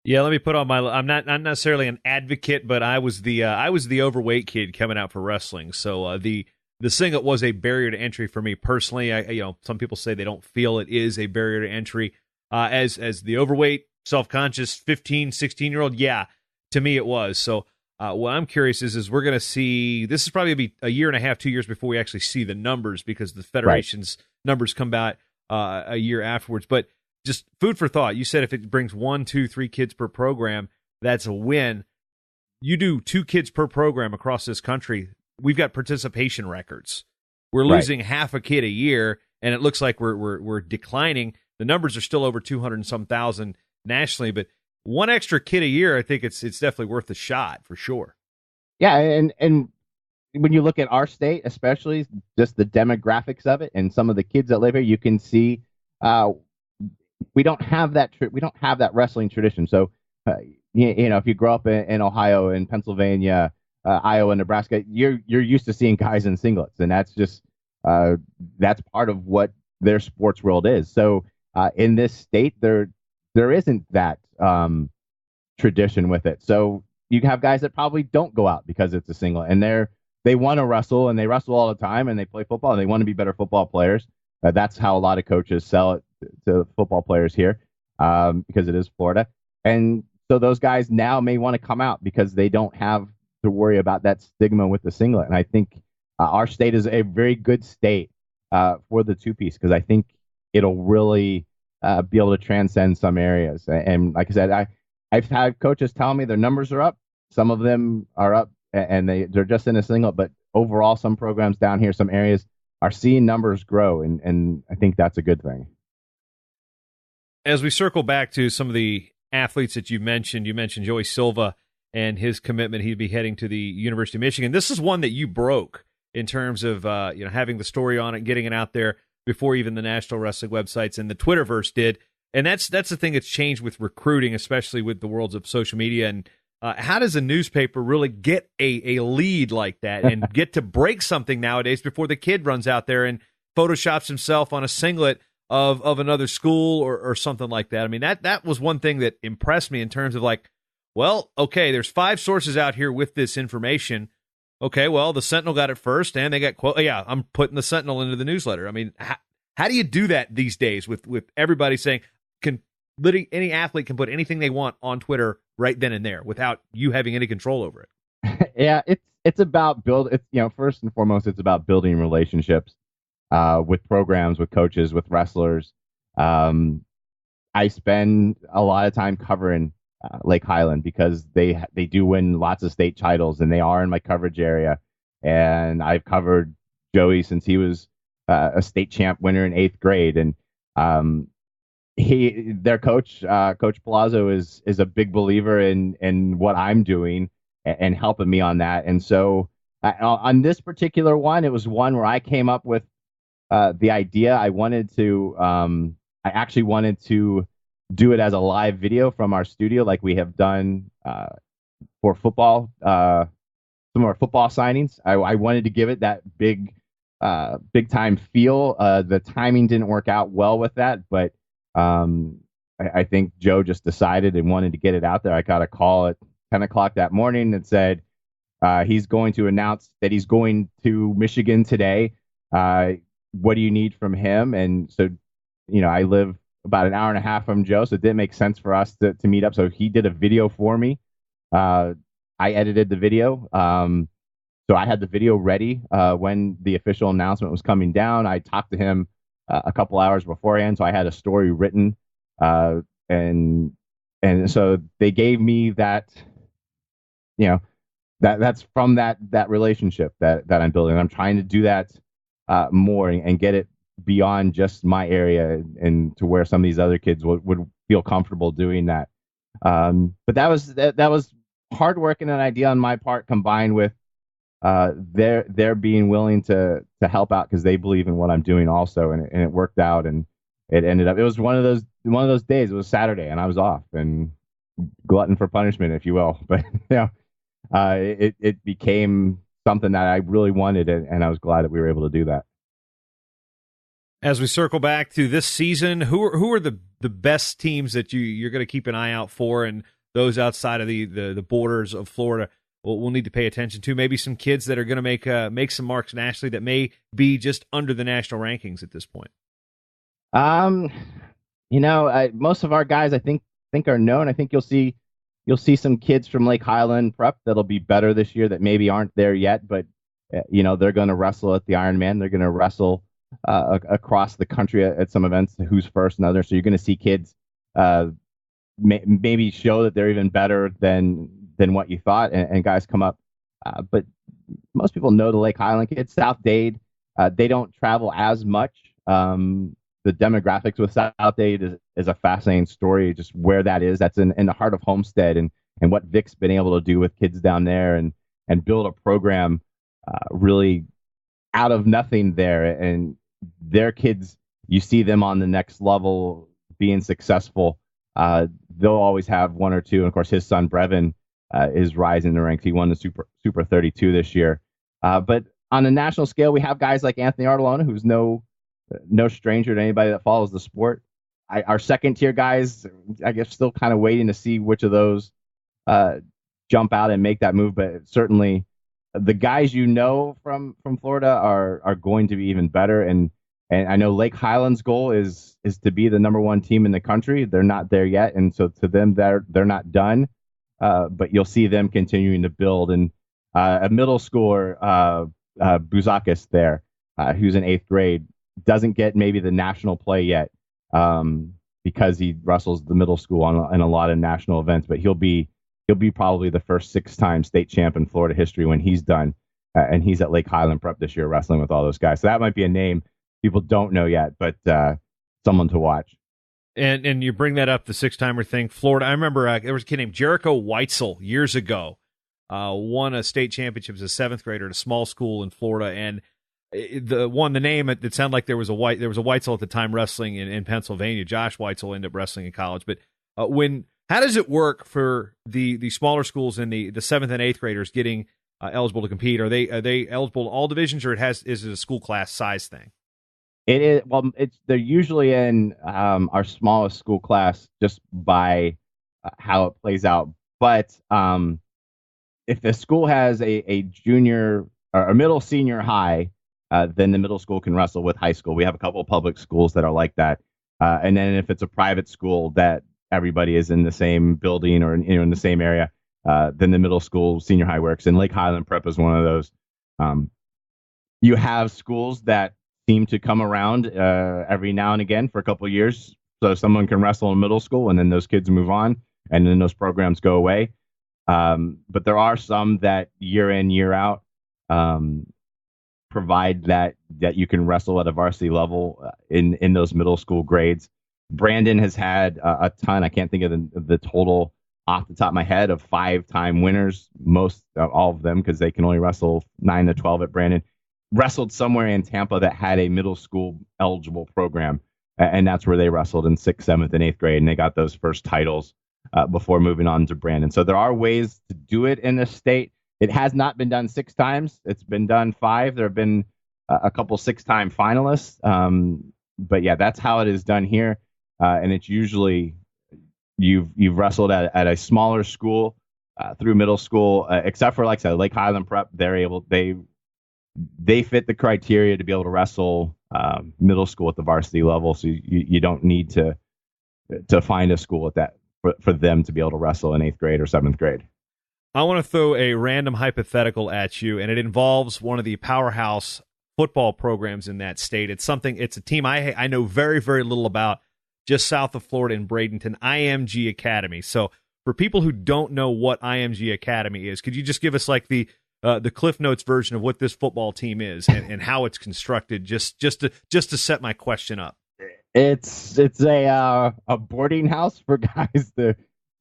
Yeah, let me put on my. I'm not necessarily an advocate, but I was the overweight kid coming out for wrestling. So the singlet was a barrier to entry for me personally. Some people say they don't feel it is a barrier to entry. As the overweight, self-conscious 15, 16-year-old, yeah, to me it was. So what I'm curious is we're going to see. This is probably going to be a year and a half, 2 years before we actually see the numbers because the federation's numbers come out a year afterwards. But just food for thought. You said if it brings 1, 2, 3 kids per program, that's a win. You do 2 kids per program across this country. We've got participation records. We're losing half a kid a year, and it looks like we're declining. The numbers are still over 200 and some thousand nationally, but one extra kid a year, I think it's definitely worth a shot for sure. Yeah, and when you look at our state, especially just the demographics of it, and some of the kids that live here, you can see. We don't have that. We don't have that wrestling tradition. So, if you grow up in Ohio and Pennsylvania, Iowa, Nebraska, you're used to seeing guys in singlets, and that's just that's part of what their sports world is. So, in this state, there isn't that tradition with it. So you have guys that probably don't go out because it's a singlet, and they want to wrestle, and they wrestle all the time, and they play football, and they want to be better football players. That's how a lot of coaches sell it to football players here, because it is Florida. And so those guys now may want to come out because they don't have to worry about that stigma with the singlet. And I think our state is a very good state for the two-piece because I think it'll really be able to transcend some areas. And like I said, I've had coaches tell me their numbers are up. Some of them are up and they're just in a singlet, but overall, some programs down here, some areas are seeing numbers grow, and I think that's a good thing. As we circle back to some of the athletes that you mentioned Joey Silva and his commitment. He'd be heading to the University of Michigan. This is one that you broke in terms of having the story on it, getting it out there before even the national wrestling websites and the Twitterverse did. And that's the thing that's changed with recruiting, especially with the worlds of social media. And how does a newspaper really get a lead like that and get to break something nowadays before the kid runs out there and photoshops himself on a singlet of another school or something like that? I mean, that was one thing that impressed me in terms of like, well, okay, there's 5 sources out here with this information. Okay, well, the Sentinel got it first, and they got yeah, I'm putting the Sentinel into the newsletter. I mean, how do you do that these days with everybody saying any athlete can put anything they want on Twitter right then and there without you having any control over it? Yeah, it's about first and foremost, it's about building relationships with programs, with coaches, with wrestlers. I spend a lot of time covering Lake Highland because they do win lots of state titles and they are in my coverage area. And I've covered Joey since he was a state champ winner in 8th grade. And their coach, Coach Palazzo, is a big believer in what I'm doing and helping me on that. And so On this particular one, it was one where I came up with the idea. I actually wanted to do it as a live video from our studio, like we have done for football, some of our football signings. I wanted to give it that big time feel. The timing didn't work out well with that, but I think Joe just decided and wanted to get it out there. I got a call at 10 o'clock that morning that said he's going to announce that he's going to Michigan today. What do you need from him? And so, I live about an hour and a half from Joe, so it didn't make sense for us to meet up. So he did a video for me. I edited the video. So I had the video ready when the official announcement was coming down. I talked to him a couple hours beforehand, so I had a story written. And so they gave me that, that's from that relationship that I'm building. I'm trying to do that more and get it beyond just my area and to where some of these other kids would feel comfortable doing that. But that was hard work and an idea on my part, combined with their being willing to help out because they believe in what I'm doing also, and it worked out. And it ended up, it was one of those days. It was Saturday and I was off, and glutton for punishment, if you will. But it became something that I really wanted, and I was glad that we were able to do that. As we circle back to this season, who are the best teams that you're going to keep an eye out for, and those outside of the borders of Florida we'll need to pay attention to? Maybe some kids that are going to make some marks nationally that may be just under the national rankings at this point. Most of our guys I think are known. I think you'll see some kids from Lake Highland Prep that'll be better this year that maybe aren't there yet, but they're going to wrestle at the Ironman. They're going to wrestle across the country at some events, who's first and other. So you're going to see kids maybe show that they're even better than what you thought, and guys come up. But most people know the Lake Highland kids. South Dade, they don't travel as much. The demographics with South Dade is a fascinating story, just where that is. That's in the heart of Homestead, and what Vic's been able to do with kids down there and build a program really out of nothing there. And their kids, you see them on the next level being successful. They'll always have one or two. And of course, his son Brevin is rising in the ranks. He won the Super 32 this year. But on a national scale, we have guys like Anthony Artelona, who's no stranger to anybody that follows the sport. Our second tier guys, I guess, still kind of waiting to see which of those jump out and make that move. But certainly the guys from Florida are going to be even better. And I know Lake Highland's goal is to be the number one team in the country. They're not there yet, and so to them, they're not done. But you'll see them continuing to build. And a middle schooler, Buzakis there, who's in 8th grade, doesn't get maybe the national play yet because he wrestles the middle school in a lot of national events. But he'll be probably the first 6-time state champ in Florida history when he's done. And he's at Lake Highland Prep this year wrestling with all those guys. So that might be a name people don't know yet, but someone to watch. And you bring that up, the 6-timer thing. Florida, I remember there was a kid named Jericho Weitzel years ago, won a state championship as a 7th grader at a small school in Florida, and the name, it sounded like there was a Weitzel at the time wrestling in Pennsylvania. Josh Weitzel ended up wrestling in college. But how does it work for the smaller schools and the 7th and 8th graders getting eligible to compete? Are they eligible to all divisions, or is it a school class size thing? It is. Well, they're usually in our smallest school class just by how it plays out. But if the school has a junior or a middle, senior, high, then the middle school can wrestle with high school. We have a couple of public schools that are like that. And then if it's a private school that everybody is in the same building or in the same area, then the middle school, senior high works. And Lake Highland Prep is one of those. You have schools that seem to come around every now and again for a couple of years, so someone can wrestle in middle school, and then those kids move on, and then those programs go away. But there are some that year in, year out provide that you can wrestle at a varsity level in those middle school grades. Brandon has had a ton. I can't think of the total off the top of my head of 5-time winners, most all of them, because they can only wrestle 9 to 12 at Brandon, wrestled somewhere in Tampa that had a middle school eligible program. And that's where they wrestled in 6th, 7th, and 8th grade. And they got those first titles before moving on to Brandon. So there are ways to do it in this state. It has not been done 6 times. It's been done 5. There have been a couple 6-time finalists. But yeah, that's how it is done here. And it's usually you've wrestled at a smaller school through middle school, except for, like I said, Lake Highland Prep. They fit the criteria to be able to wrestle middle school at the varsity level. So you don't need to find a school at that for them to be able to wrestle in 8th grade or 7th grade. I want to throw a random hypothetical at you, and it involves one of the powerhouse football programs in that state. It's a team I know very, very little about, just south of Florida in Bradenton, IMG Academy. So for people who don't know what IMG Academy is, could you just give us like the Cliff Notes version of what this football team is and how it's constructed, just to set my question up? It's a boarding house for guys to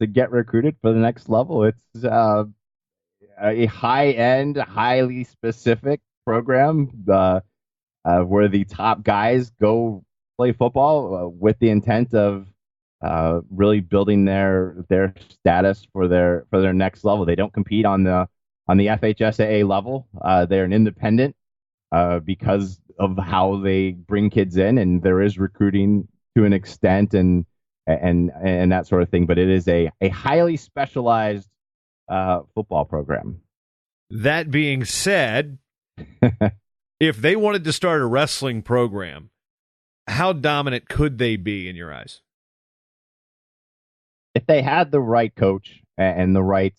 get recruited for the next level. It's a high-end, highly specific program where the top guys go play football with the intent of really building their status for their next level. They don't compete on the FHSAA level. They're an independent because of how they bring kids in, and there is recruiting to an extent and that sort of thing. But it is a highly specialized football program. That being said, if they wanted to start a wrestling program, how dominant could they be in your eyes? If they had the right coach and the right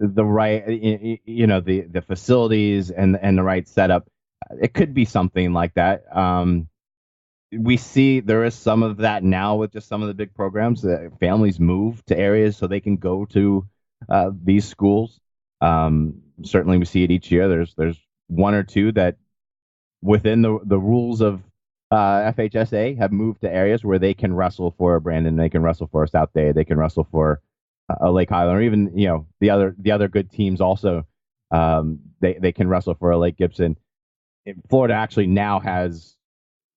the facilities and the right setup, it could be something like that. We see there is some of that now with just some of the big programs. Families move to areas so they can go to these schools. Certainly, we see it each year. There's one or two that, within the rules of FHSA, have moved to areas where they can wrestle for a Brandon, they can wrestle for a South Day, they can wrestle for a Lake Highland, or even the other good teams also. They can wrestle for a Lake Gibson. Florida actually now has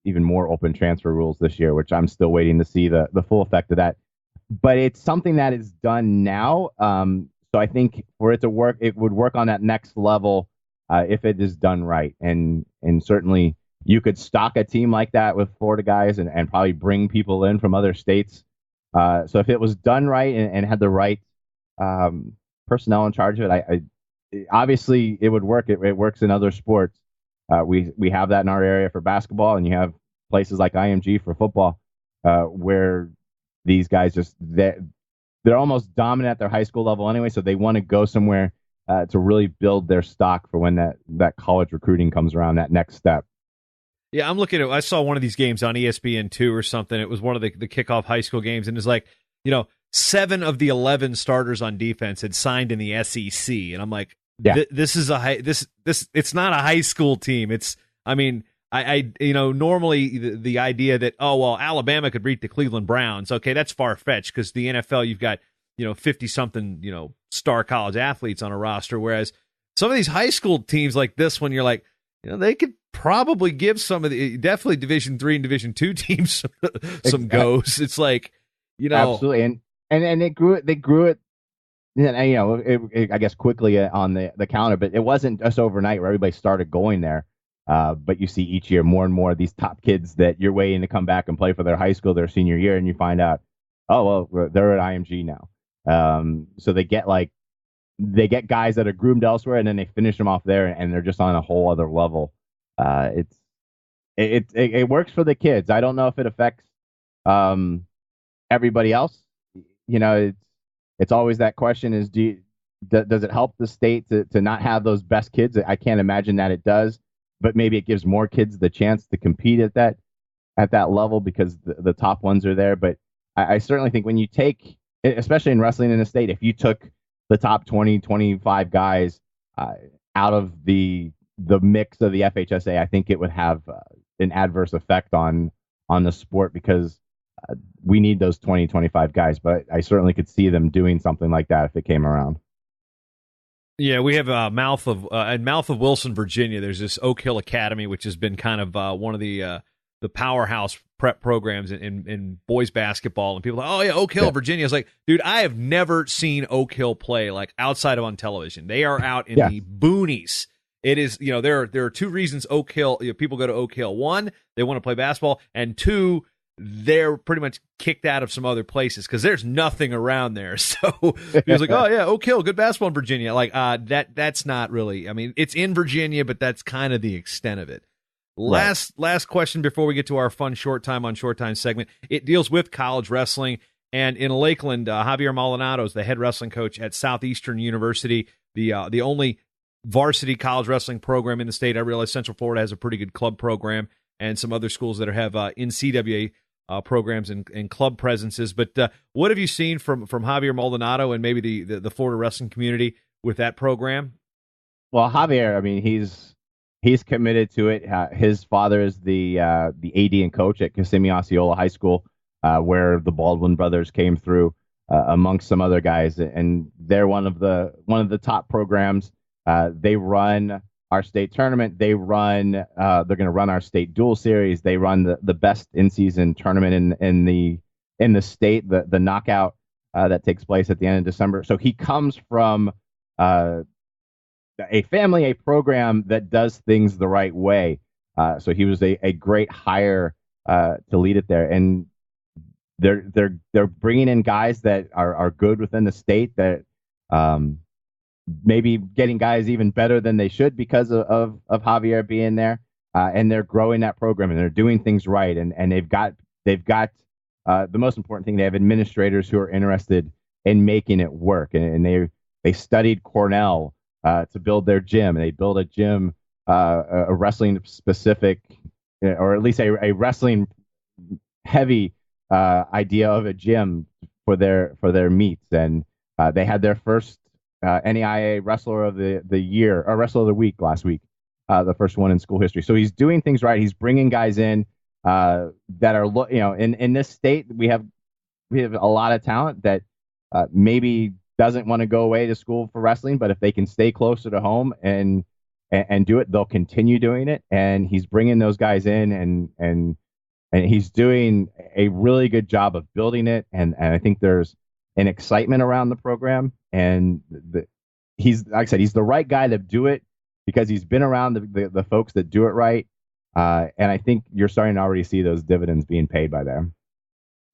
even more open transfer rules this year, which I'm still waiting to see the full effect of that. But it's something that is done now. So I think for it to work, it would work on that next level if it is done right. And certainly you could stock a team like that with Florida guys and probably bring people in from other states. So if it was done right and had the right personnel in charge of it, obviously it would work. It works in other sports. We have that in our area for basketball, and you have places like IMG for football, where these guys they're almost dominant at their high school level anyway, so they want to go somewhere to really build their stock for when that college recruiting comes around, that next step. Yeah, I saw one of these games on ESPN2 or something. It was one of the kickoff high school games, and it's like, 7 of the 11 starters on defense had signed in the SEC, and I'm like, yeah. This is it's not a high school team. Normally the idea that, Alabama could beat the Cleveland Browns. Okay, that's far fetched because the NFL, you've got 50 something star college athletes on a roster, whereas some of these high school teams like this one, you're like, they could probably give some of the definitely Division III and Division II teams some goes. It's like, absolutely, and they grew it. I guess quickly on the counter, but it wasn't just overnight where everybody started going there. But you see each year more and more of these top kids that you're waiting to come back and play for their high school their senior year, and you find out, they're at IMG now. So they get guys that are groomed elsewhere, and then they finish them off there, and they're just on a whole other level. It works for the kids. I don't know if it affects everybody else. It's always that question: does it help the state to not have those best kids? I can't imagine that it does, but maybe it gives more kids the chance to compete at that level because the top ones are there. But I certainly think when you take, especially in wrestling in the state, if you took the top 20, 25 guys out of the mix of the FHSA, I think it would have an adverse effect on the sport because we need those 20, 25 guys, but I certainly could see them doing something like that if it came around. Yeah, we have in Mouth of Wilson, Virginia. There's this Oak Hill Academy, which has been kind of one of the powerhouse prep programs in boys basketball. And people are like, oh yeah, Oak Hill, Virginia. It's like, dude, I have never seen Oak Hill play like outside of on television. They are out in the boonies. It is, there are two reasons Oak Hill people go to Oak Hill. One, they want to play basketball, and two, they're pretty much kicked out of some other places because there's nothing around there. So he was like, oh yeah, Oak Hill, good basketball in Virginia. Like that's not really, I mean, it's in Virginia, but that's kind of the extent of it. Last question before we get to our fun short time on short time segment. It deals with college wrestling, and in Lakeland, Javier Maldonado is the head wrestling coach at Southeastern University, the only varsity college wrestling program in the state. I realize Central Florida has a pretty good club program and some other schools that have NCAA programs and club presences. But what have you seen from Javier Maldonado and maybe the Florida wrestling community with that program? Well, Javier, I mean, he's committed to it. His father is the AD and coach at Kissimmee Osceola High School, where the Baldwin brothers came through, amongst some other guys, and they're one of the top programs. They run our state tournament. They're going to run our state dual series. They run the best in-season tournament in the state, the knockout that takes place at the end of December. So he comes from a family, a program that does things the right way. So he was a great hire to lead it there, and they're bringing in guys that are good within the state, that maybe getting guys even better than they should because of Javier being there, and they're growing that program, and they're doing things right, and they've got the most important thing, they have administrators who are interested in making it work, and they studied Cornell to build their gym, and they build a gym, a wrestling specific, or at least a wrestling heavy idea of a gym for their meets, and they had their first NAIA Wrestler of the Year, or Wrestler of the Week last week, the first one in school history. So he's doing things right. He's bringing guys in that are, in this state, we have a lot of talent that maybe doesn't want to go away to school for wrestling, but if they can stay closer to home and do it, they'll continue doing it. And he's bringing those guys in, and he's doing a really good job of building it. And I think there's an excitement around the program, and he's, like I said, he's the right guy to do it because he's been around the folks that do it right. And I think you're starting to already see those dividends being paid by them.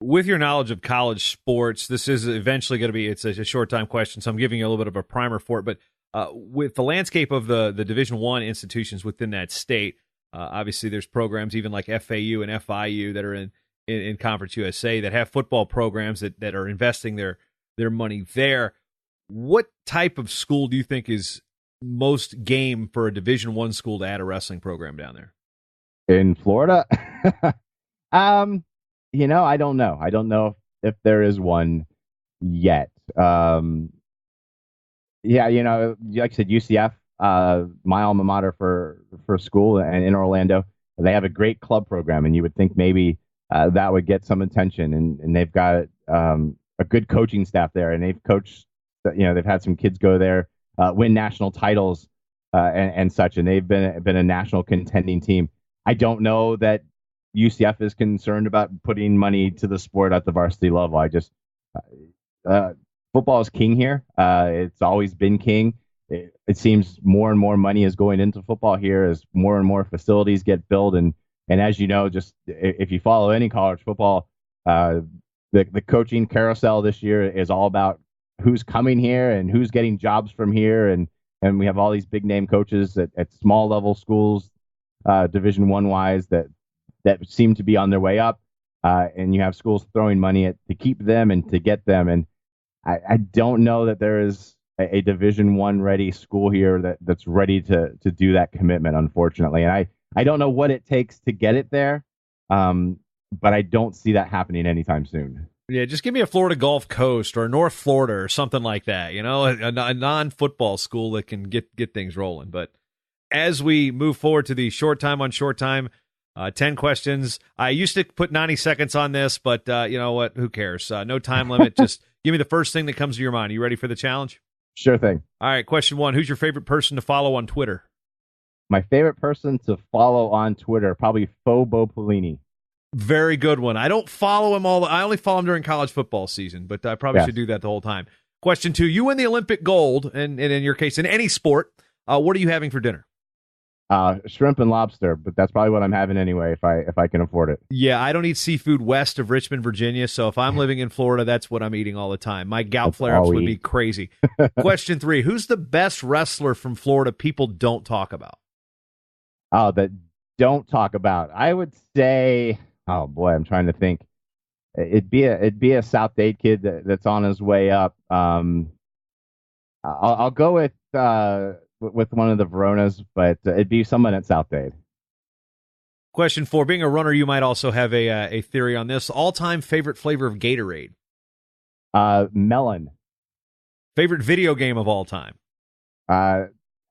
With your knowledge of college sports, this is eventually going to be, it's a short time question, so I'm giving you a little bit of a primer for it. But with the landscape of the Division I institutions within that state, obviously there's programs even like FAU and FIU that are in Conference USA that have football programs that are investing their money there. What type of school do you think is most game for a Division I school to add a wrestling program down there? In Florida? I don't know. I don't know if there is one yet. Like I said, UCF, my alma mater for school, and in Orlando, they have a great club program, and you would think maybe that would get some attention, and they've got a good coaching staff there, and they've coached, they've had some kids go there, win national titles, and such, and they've been a national contending team. I don't know that UCF is concerned about putting money to the sport at the varsity level. I just football is king here. It's always been king. It seems more and more money is going into football here as more and more facilities get built, and as you know, just if you follow any college football, the coaching carousel this year is all about who's coming here and who's getting jobs from here, and we have all these big name coaches at small level schools, Division I wise, that seem to be on their way up, and you have schools throwing money to keep them and to get them, and I don't know that there is a Division I ready school here that's ready to do that commitment, unfortunately, and I don't know what it takes to get it there, but I don't see that happening anytime soon. Yeah, just give me a Florida Gulf Coast or North Florida or something like that, a non-football school that can get things rolling. But as we move forward to the short time on short time 10 questions. I used to put 90 seconds on this, but you know what? Who cares? No time limit. Just give me the first thing that comes to your mind. Are you ready for the challenge? Sure thing. All right, question 1. Who's your favorite person to follow on Twitter? My favorite person to follow on Twitter, probably Fobo Polini. Very good one. I don't follow him I only follow him during college football season, but I probably should do that the whole time. Question 2. You win the Olympic gold, and in your case, in any sport, what are you having for dinner? Shrimp and lobster, but that's probably what I'm having anyway if I can afford it. Yeah, I don't eat seafood west of Richmond, Virginia, so if I'm living in Florida, that's what I'm eating all the time. My gout flare-ups would be crazy. Question 3, who's the best wrestler from Florida people don't talk about? Oh, that don't talk about. I would say, oh boy, I'm trying to think. It'd be a South Dade kid that's on his way up. I'll go with one of the Veronas, but it'd be someone at South Dade. Question 4, being a runner, you might also have a theory on this. All-time favorite flavor of Gatorade? Melon. Favorite video game of all time?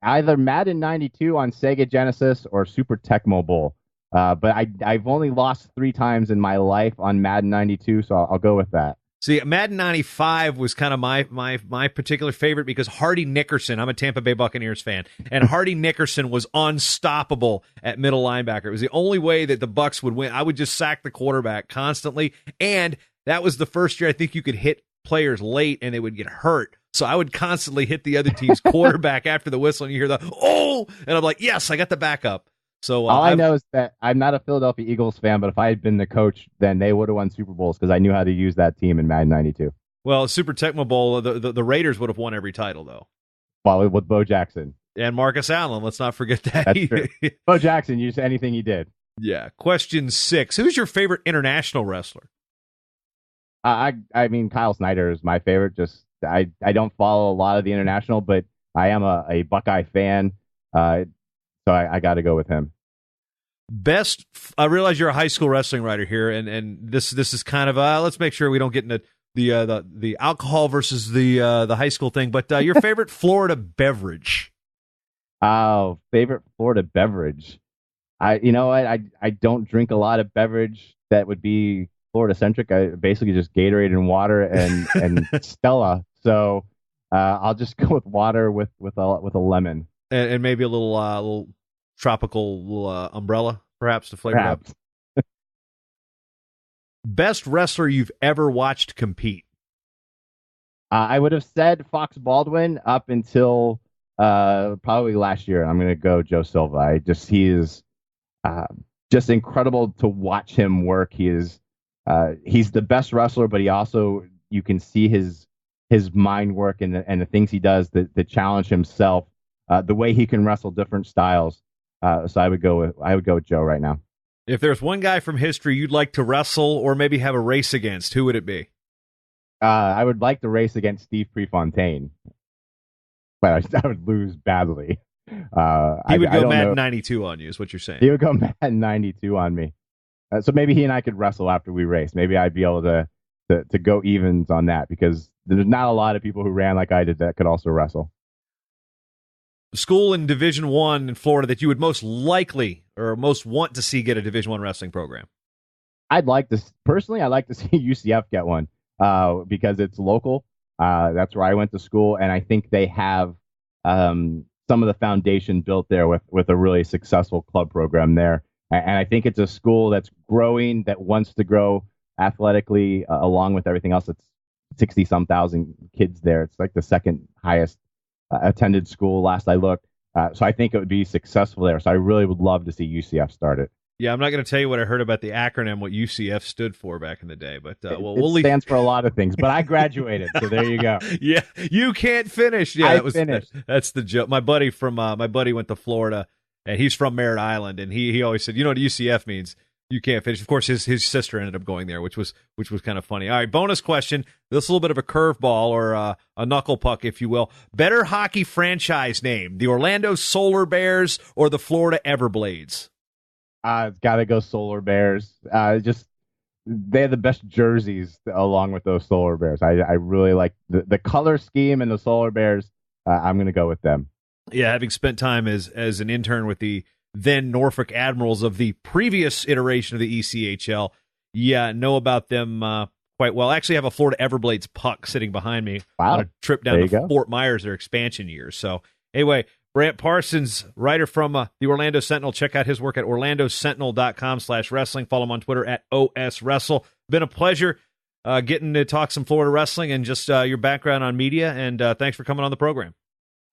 Either Madden 92 on Sega Genesis or Super Tecmo Bowl. But I've only lost 3 times in my life on Madden 92, so I'll go with that. See, Madden 95 was kind of my particular favorite because Hardy Nickerson, I'm a Tampa Bay Buccaneers fan, and Hardy Nickerson was unstoppable at middle linebacker. It was the only way that the Bucs would win. I would just sack the quarterback constantly, and that was the first year I think you could hit players late and they would get hurt. So I would constantly hit the other team's quarterback after the whistle, and you hear the, oh, and I'm like, yes, I got the backup. So all I know is that I'm not a Philadelphia Eagles fan, but if I had been the coach, then they would have won Super Bowls because I knew how to use that team in Madden 92. Well, Super Tecmo Bowl, the Raiders would have won every title, though. Well, with Bo Jackson. And Marcus Allen, let's not forget that. That's true. Bo Jackson used anything he did. Yeah. Question 6. Who's your favorite international wrestler? I mean, Kyle Snyder is my favorite. Just I don't follow a lot of the international, but I am a Buckeye fan. So I got to go with him. Best, I realize you're a high school wrestling writer here, and this is kind of let's make sure we don't get into the alcohol versus the high school thing. But your favorite Florida beverage? Oh, favorite Florida beverage. You know what? I don't drink a lot of beverage that would be Florida centric. I basically just Gatorade and water and Stella. So I'll just go with water with a lemon. And maybe a little tropical umbrella, perhaps, to flavor it up. Best wrestler you've ever watched compete? I would have said Fox Baldwin up until probably last year. I'm going to go Joe Silva. He is just incredible to watch him work. He's the best wrestler, but he also, you can see his mind work and the things he does that challenge himself. The way he can wrestle different styles. So I would go with Joe right now. If there's one guy from history you'd like to wrestle or maybe have a race against, who would it be? I would like to race against Steve Prefontaine, but I would lose badly. He would go Madden 92 on you, is what you're saying. He would go Madden 92 on me. So maybe he and I could wrestle after we race. Maybe I'd be able to go evens on that because there's not a lot of people who ran like I did that could also wrestle. School in Division I in Florida that you would most likely or most want to see get a Division I wrestling program? I'd like to see UCF get one because it's local. That's where I went to school, and I think they have some of the foundation built there with a really successful club program there. And I think it's a school that's growing, that wants to grow athletically along with everything else. It's 60-some thousand kids there. It's like the second highest attended school last I looked. So I think it would be successful there. So I really would love to see UCF start it. Yeah, I'm not going to tell you what I heard about the acronym, what UCF stood for back in the day, but it stands for a lot of things. But I graduated, so there you go. Yeah, you can't finish. Yeah, I finished. That's the joke. My buddy went to Florida, and he's from Merritt Island, and he always said, you know what UCF means? You can't finish. Of course, his sister ended up going there, which was kind of funny. All right, bonus question. This is a little bit of a curveball or a knuckle puck, if you will. Better hockey franchise name: the Orlando Solar Bears or the Florida Everblades? It's got to go Solar Bears. They have the best jerseys along with those Solar Bears. I really like the color scheme and the Solar Bears. I'm going to go with them. Yeah, having spent time as an intern with the then Norfolk Admirals of the previous iteration of the ECHL. Yeah, know about them quite well. I actually have a Florida Everblades puck sitting behind me on a trip down to Fort Myers, their expansion years. So anyway, Brant Parsons, writer from the Orlando Sentinel. Check out his work at orlandosentinel.com/wrestling. Follow him on Twitter at OSWrestle. Been a pleasure getting to talk some Florida wrestling and just your background on media, and thanks for coming on the program.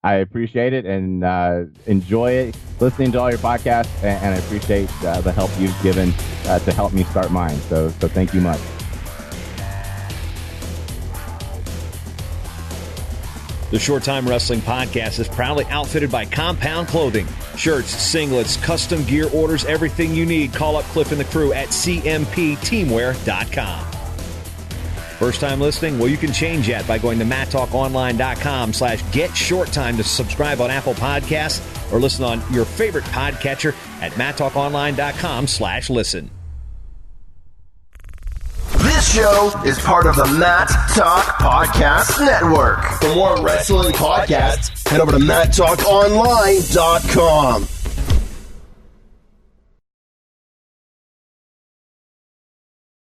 I appreciate it and enjoy it, listening to all your podcasts, and I appreciate the help you've given to help me start mine. So thank you much. The Short Time Wrestling Podcast is proudly outfitted by Compound Clothing. Shirts, singlets, custom gear orders, everything you need. Call up Cliff and the crew at cmpteamwear.com. First time listening? Well, you can change that by going to mattalkonline.com/getshorttime to subscribe on Apple Podcasts or listen on your favorite podcatcher at mattalkonline.com/listen. This show is part of the Matt Talk Podcast Network. For more wrestling podcasts, head over to mattalkonline.com.